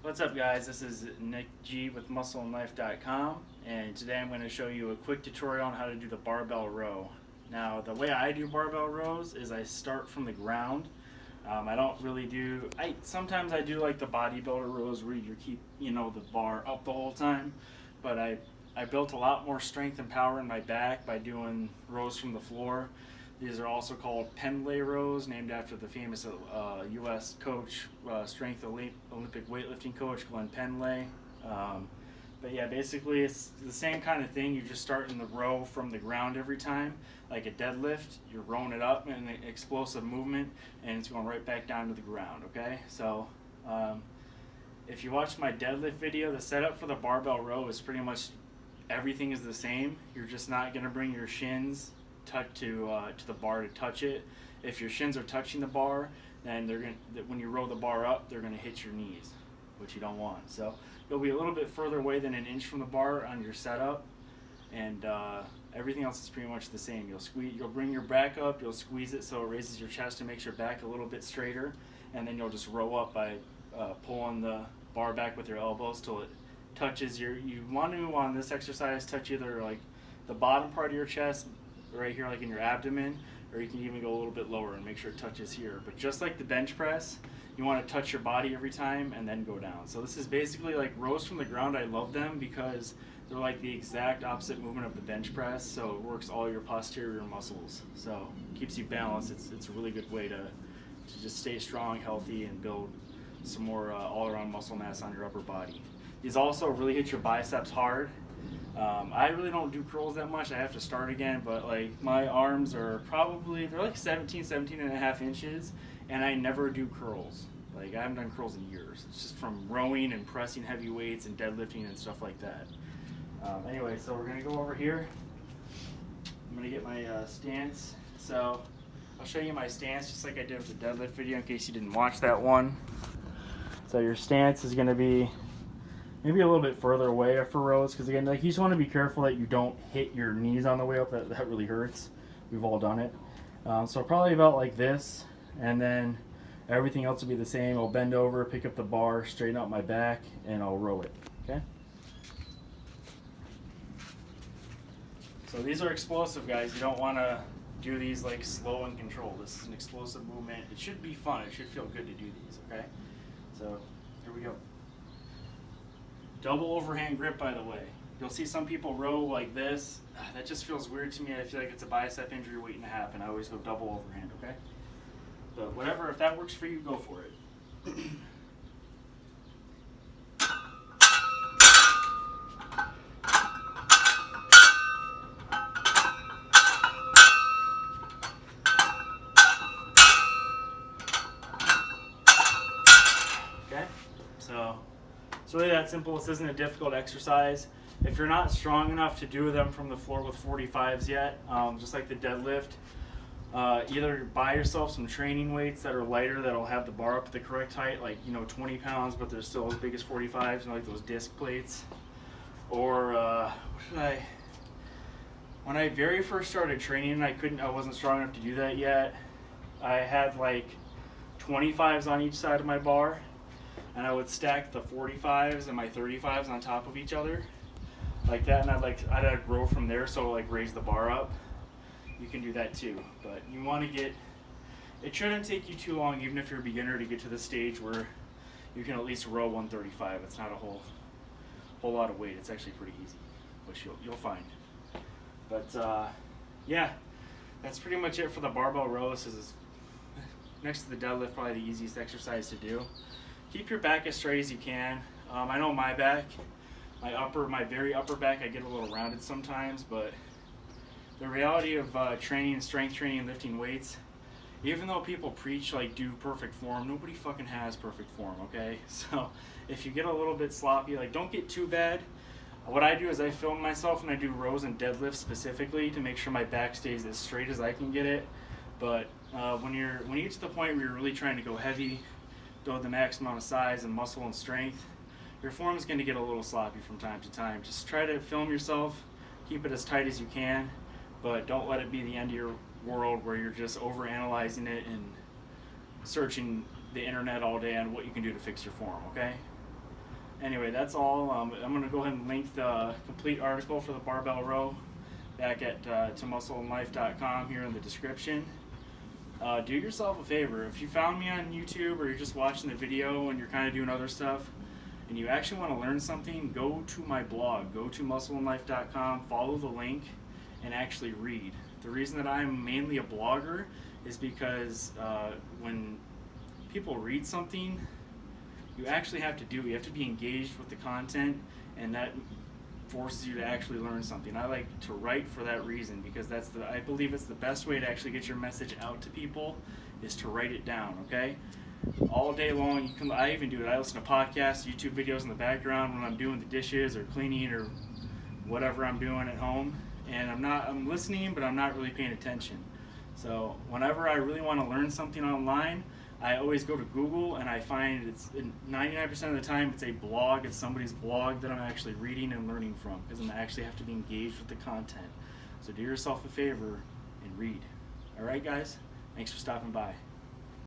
What's up, guys? This is Nick G with muscleandlife.com, and today I'm going to show you a quick tutorial on how to do the barbell row. Now, the way I do barbell rows is I start from the ground. I don't really do. Sometimes I do like the bodybuilder rows where you keep the bar up the whole time, but I built a lot more strength and power in my back by doing rows from the floor. These are also called Pendlay rows, named after the famous U.S. coach, strength Olympic weightlifting coach Glenn Pendlay. But yeah, basically it's the same kind of thing. You just start in the row from the ground every time, like a deadlift. You're rowing it up in an explosive movement, and it's going right back down to the ground. Okay, so if you watch my deadlift video, the setup for the barbell row is pretty much everything is the same. You're just not going to bring your shins to the bar to touch it. If your shins are touching the bar, then when you row the bar up, they're going to hit your knees, which you don't want. So you'll be a little bit further away than an inch from the bar on your setup, and everything else is pretty much the same. You'll bring your back up, you'll squeeze it so it raises your chest and makes your back a little bit straighter, and then you'll just row up by pulling the bar back with your elbows till it touches you want to, on this exercise, touch either like the bottom part of your chest, right here, like in your abdomen, or you can even go a little bit lower and make sure it touches here. But just like the bench press, you want to touch your body every time and then go down. So this is basically like rows from the ground. I love them because they're like the exact opposite movement of the bench press, so it works all your posterior muscles. So it keeps you balanced. It's a really good way to just stay strong, healthy, and build some more all-around muscle mass on your upper body. These also really hit your biceps hard. I really don't do curls that much. I have to start again, but like my arms are they're like 17 and a half inches, and I never do curls. Like I haven't done curls in years. It's just from rowing and pressing heavy weights and deadlifting and stuff like that. Anyway, so we're gonna go over here. I'm gonna get my stance. So I'll show you my stance just like I did with the deadlift video in case you didn't watch that one. So your stance is gonna be maybe a little bit further away for rows, because again, like, you just want to be careful that you don't hit your knees on the way up. That really hurts. We've all done it. So probably about like this, and then everything else will be the same. I'll bend over, pick up the bar, straighten out my back, and I'll row it. Okay. So these are explosive, guys. You don't want to do these like slow and controlled. This is an explosive movement. It should be fun. It should feel good to do these. Okay. So here we go. Double overhand grip, by the way. You'll see some people row like this. That just feels weird to me. I feel like it's a bicep injury waiting to happen. I always go double overhand, okay? But whatever, if that works for you, go for it. Okay? So it's really that simple. This isn't a difficult exercise. If you're not strong enough to do them from the floor with 45s yet, just like the deadlift, either buy yourself some training weights that are lighter, that'll have the bar up at the correct height, like 20 pounds, but they're still as big as 45s, like those disc plates. Or when I very first started training, I wasn't strong enough to do that yet. I had like 25s on each side of my bar, and I would stack the 45s and my 35s on top of each other like that, and I'd row from there, so like raise the bar up. You can do that too, but you want to it shouldn't take you too long, even if you're a beginner, to get to the stage where you can at least row 135. It's not a whole lot of weight. It's actually pretty easy, which you'll find. But yeah, that's pretty much it for the barbell row. This is, next to the deadlift, probably the easiest exercise to do. Keep your back as straight as you can. I know my back, my very upper back, I get a little rounded sometimes, but the reality of strength training and lifting weights, even though people preach like do perfect form, nobody fucking has perfect form, okay? So if you get a little bit sloppy, like, don't get too bad. What I do is I film myself and I do rows and deadlifts specifically to make sure my back stays as straight as I can get it. But when you get to the point where you're really trying to go heavy, build the max amount of size and muscle and strength, your form is going to get a little sloppy from time to time. Just try to film yourself, keep it as tight as you can, but don't let it be the end of your world where you're just overanalyzing it and searching the internet all day on what you can do to fix your form, okay? Anyway, that's all. I'm going to go ahead and link the complete article for the barbell row back at tomuscleandlife.com here in the description. Do yourself a favor. If you found me on YouTube or you're just watching the video and you're kind of doing other stuff and you actually want to learn something, go to my blog. Go to muscleandlife.com, follow the link, and actually read. The reason that I'm mainly a blogger is because when people read something, you actually have to you have to be engaged with the content, and that forces you to actually learn something. I like to write for that reason, because I believe it's the best way to actually get your message out to people is to write it down, okay? All day long, I even do it. I listen to podcasts, YouTube videos in the background when I'm doing the dishes or cleaning or whatever I'm doing at home, and I'm listening, but I'm not really paying attention. So whenever I really want to learn something online, I always go to Google, and I find it's 99% of the time it's a blog. It's somebody's blog that I'm actually reading and learning from, because I actually have to be engaged with the content. So do yourself a favor and read. All right, guys? Thanks for stopping by.